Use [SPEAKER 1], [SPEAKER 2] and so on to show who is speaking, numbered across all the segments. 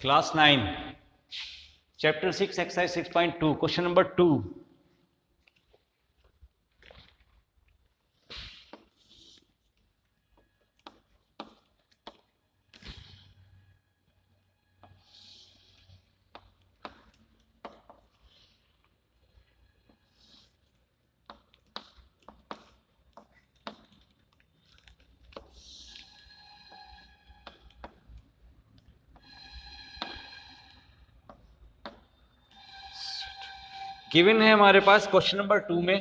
[SPEAKER 1] Class 9 chapter 6 exercise 6.2 question number 2। Given है हमारे पास क्वेश्चन नंबर 2 में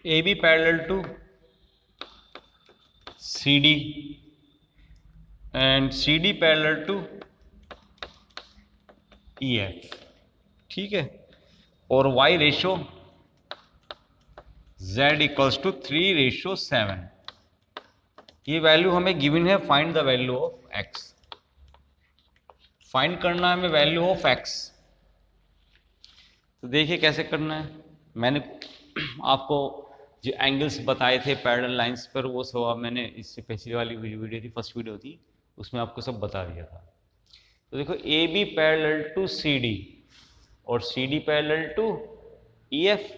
[SPEAKER 1] A B parallel to C D and C D parallel to E F, ठीक है। और Y ratio z equals to 3:7। ये value हमें गिवन है। Find the value of x। Find करना है हमें वैल्यू ऑफ x। तो देखिए कैसे करना है। मैंने आपको जो एंगल्स बताए थे पैरेलल लाइंस पर, वो सब मैंने इससे पिछली वाली वीडियो थी, फर्स्ट वीडियो थी, उसमें आपको सब बता दिया था। तो देखो A B parallel to C D और C D parallel to E F,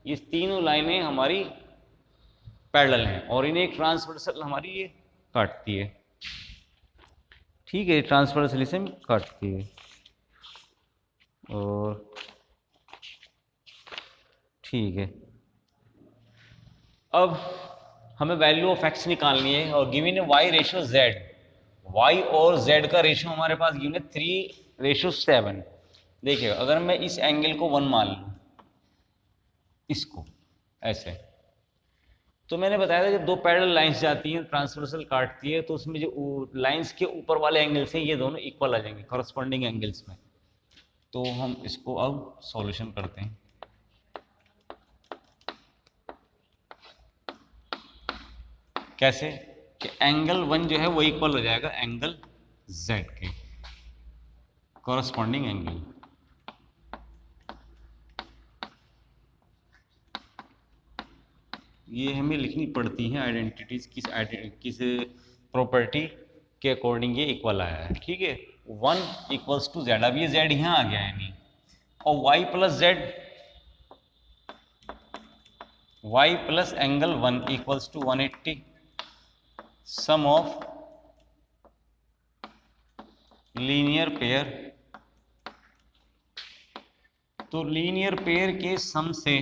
[SPEAKER 1] ये तीनों लाइनें हमारी पैरेलल हैं और इन्हें एक ट्रांसवर्सल हमारी ये काटती है, ठीक है। ट्रांसवर्सल इसे काटती है और ठीक है। अब हमें वैल्यू ऑफ एक्स निकालनी है और गिवन है वाई रेशो जेड। वाई और जेड का रेशो हमारे पास गिवन है 3:7। देखिए अगर मैं इस एंगल को 1 मान लूं, इसको ऐसे, तो मैंने बताया था जब दो पैरेलल लाइंस जाती हैं ट्रांसवर्सल काटती है, तो उसमें जो लाइंस के ऊपर वाले एंगल्स हैं ये दोनों इक्वल आ जाएंगे कॉरस्पॉन्डिंग एंगल्स में। तो हम इसको अब सॉल्यूशन करते हैं। कैसे कि एंगल 1 जो है वो इक्वल हो जाएगा एंगल z के, कॉरस्पॉन्डिंग एंगल। ये हमें लिखनी पड़ती है आइडेंटिटीज, किस प्रॉपर्टी के अकॉर्डिंग ये इक्वल आया है, ठीक है। 1 इक्वल्स टू z। अब ये z यहाँ आ गया है नहीं, और y plus z, y plus angle 1 equals to 180 sum of linear pair. तो लीनियर पेयर के सम से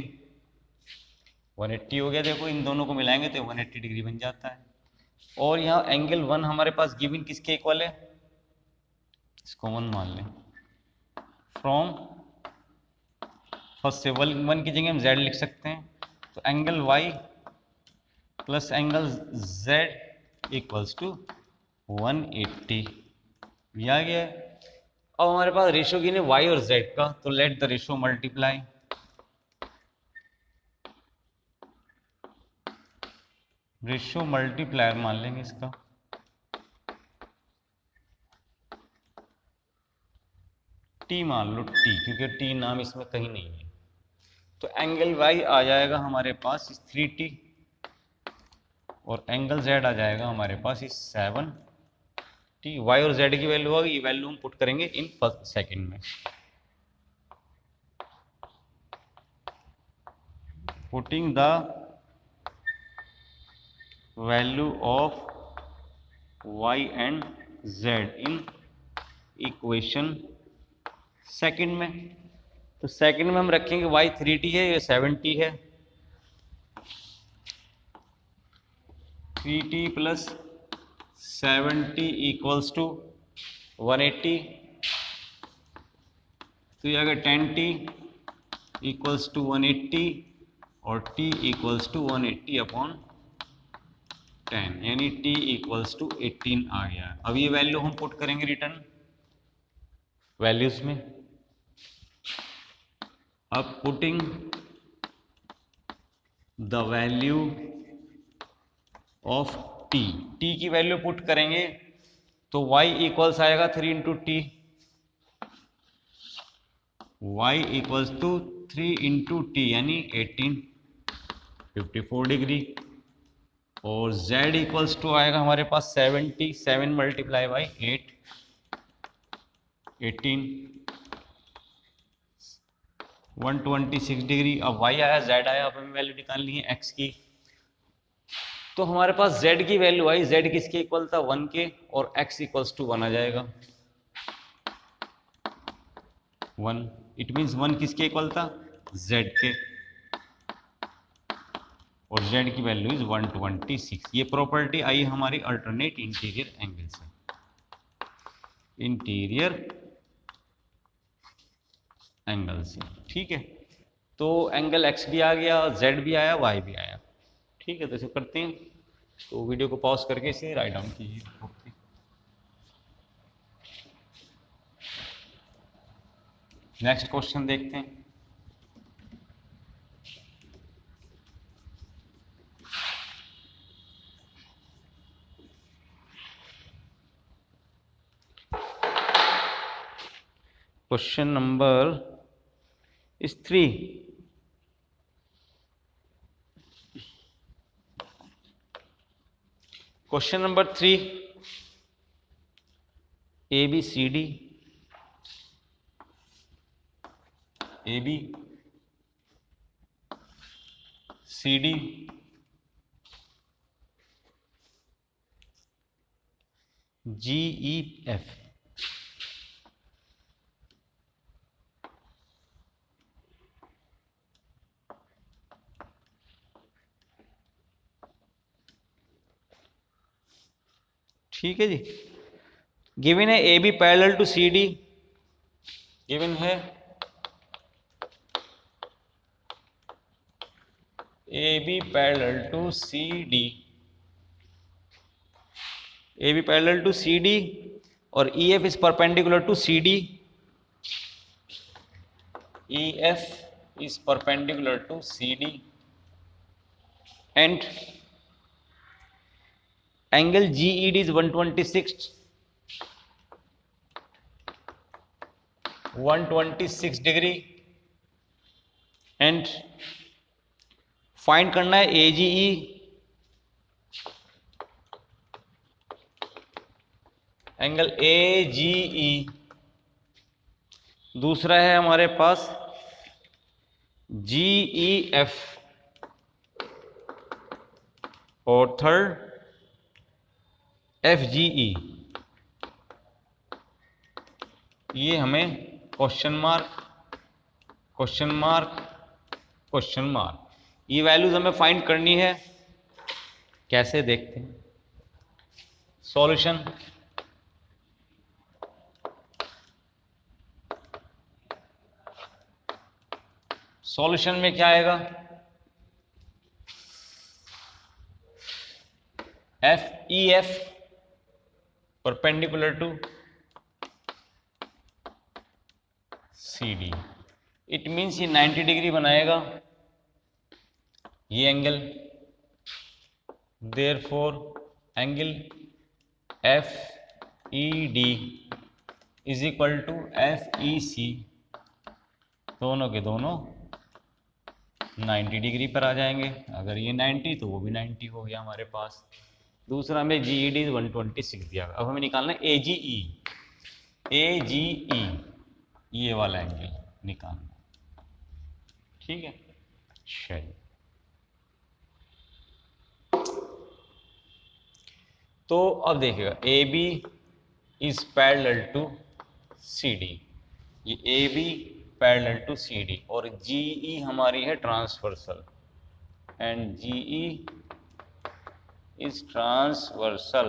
[SPEAKER 1] 180 हो गया। देखो इन दोनों को मिलाएंगे तो 180 डिग्री बन जाता है। और यहाँ एंगल 1 हमारे पास गिवन किसके इक्वल है, इसको 1 मान लें। फ्रॉम फर्स्ट से 1 की जगह हम z लिख सकते हैं। तो angle y plus angle z equals to 180 ये आ गया है। अब हमारे पास रेशो गिवन है y और z का, तो let the ratio multiply. Ratio multiplier मान लेंगे इसका। t मान लो t, क्योंकि t नाम इसमें कहीं नहीं है। तो एंगल y आ जाएगा हमारे पास 3t और एंगल z आ जाएगा हमारे पास 7t। y और z की वैल्यू होगी, ये वैल्यू हम पुट करेंगे इन फर्स्ट सेकंड में। Putting the value of y and z in equation second में। तो सेकंड में हम रखेंगे y 3t है, ये 7t है। 3t plus 7t equals to 180। तो ये अगर 10t इक्वल्स टू 180 और t इक्वल्स टू 180 अपॉन 10, यानी t इक्वल्स टू 18 आ गया। अब ये वैल्यू हम पुट करेंगे रिटर्न वैल्यूज में। अब putting the value of t, t की वैल्यू पुट करेंगे तो y इक्वल्स आएगा 3 into T, y equals to 3 into T यानी 18, 54 डिग्री। और z इक्वल्स टू आएगा हमारे पास 77 मल्टीप्लाई बाई 8, 18, 126 डिग्री। अब y आया, z आया, अब हमें वैल्यू निकालनी है x की। तो हमारे पास z की वैल्यू आई, z किसके इक्वल था 1 के, और x इक्वल्स टू 1 आ जाएगा 1। इट मीन्स 1 किसके इक्वल था z के, और z की वैल्यू इज 126। ये प्रॉपर्टी आई हमारी अल्टरनेट इंटीरियर एंगल से, इंटीरियर एंगल से। ठीक है, तो एंगल x भी आ गया, z भी आया, y भी आया। ठीक है, तो इसे करते हैं। तो वीडियो को पॉज करके इसे राइट डाउन कीजिए। नेक्स्ट क्वेश्चन देखते हैं। Question number is 3। Question number 3, ABCD, ABCD GEF। ठीक है जी, गिवन है AB parallel to CD, given है AB parallel to CD, AB parallel to CD, और EF is perpendicular to CD, EF is perpendicular to CD, and angle GED is 126 degree, and find करना है AGE, angle AGE। दूसरा है हमारे पास GEF, और third FGE। ये हमें question mark, question mark, question mark, ये वैल्यूज हमें फाइंड करनी है। कैसे देखते हैं सॉल्यूशन। सॉल्यूशन में क्या आएगा, FEF perpendicular to CD। It means ये 90 डिग्री बनाएगा ये angle, therefore angle FED is equal to FEC, दोनों के दोनों 90 डिग्री पर आ जाएंगे। अगर ये 90 तो वो भी 90 हो गया हमारे पास। दूसरा हमें GED 126 दिया। अब हमें निकालना है AGE, ये वाला एंगल निकालना। ठीक है, चलिए तो अब देखिएगा AB is parallel to CD, ये AB पैरेलल टू CD, और GE हमारी है transversal, and GE is transversal.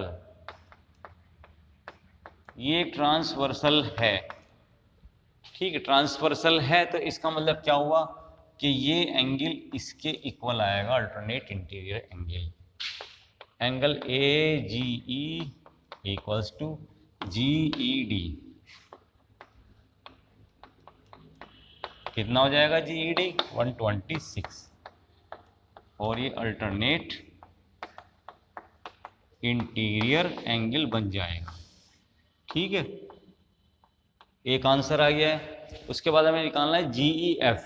[SPEAKER 1] ये ट्रांसवर्सल है। ठीक है, ट्रांसवर्सल है तो इसका मतलब क्या हुआ कि ये एंगल इसके इक्वल आएगा, alternate interior angle. Angle AGE equals to GED। कितना हो जाएगा GED 126, और ये अल्टरनेट इंटीरियर एंगल बन जाएगा। ठीक है, एक आंसर आ गया है। उसके बाद हमें निकालना है GEF,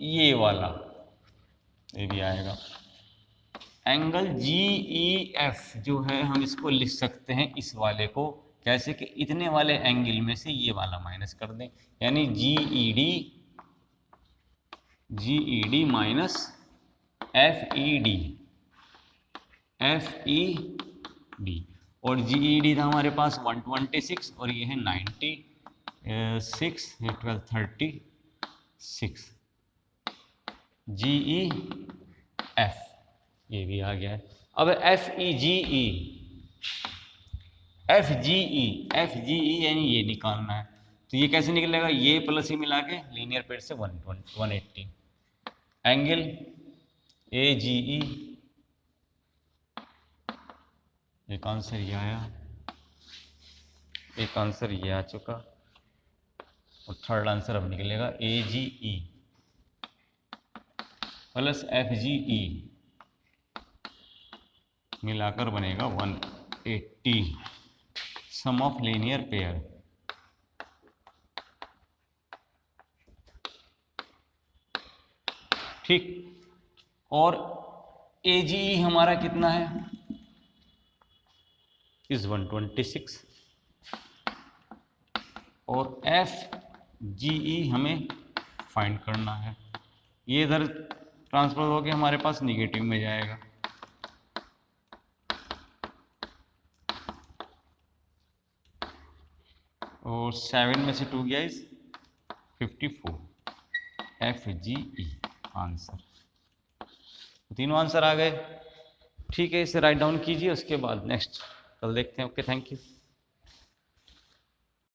[SPEAKER 1] ये वाला, ये भी आएगा एंगल जी ई एफ जो है हम इसको लिख सकते हैं इस वाले को कैसे कि इतने वाले एंगल में से ये वाला माइनस कर दें, यानी G E D minus F E D, और जी ई डी था हमारे पास 126 और ये है 96, ये 1236 जी ई एफ, ये भी आ गया है। अब एफ जी ई यानी ये निकालना है, तो ये कैसे निकलेगा, ये प्लस ही मिला के लीनियर पेड़ से 180 एंगल ए जी ई, एक आंसर ये आया, एक आंसर ये आ चुका, और थर्ड आंसर अब निकलेगा ए जी ई प्लस एफ जी ई मिलाकर बनेगा 180 सम ऑफ लीनियर पेयर। ठीक, और ए जी ई हमारा कितना है, इज 126, और एफ जी ई हमें फाइंड करना है। ये इधर ट्रांसफर होके हमारे पास निगेटिव में जाएगा, और 7 में से 2 गया is 54 F G E answer. तीनों आंसर आ गए। ठीक है, इसे राइट डाउन कीजिए, उसके बाद नेक्स्ट कल देखते हैं। Okay, thank you.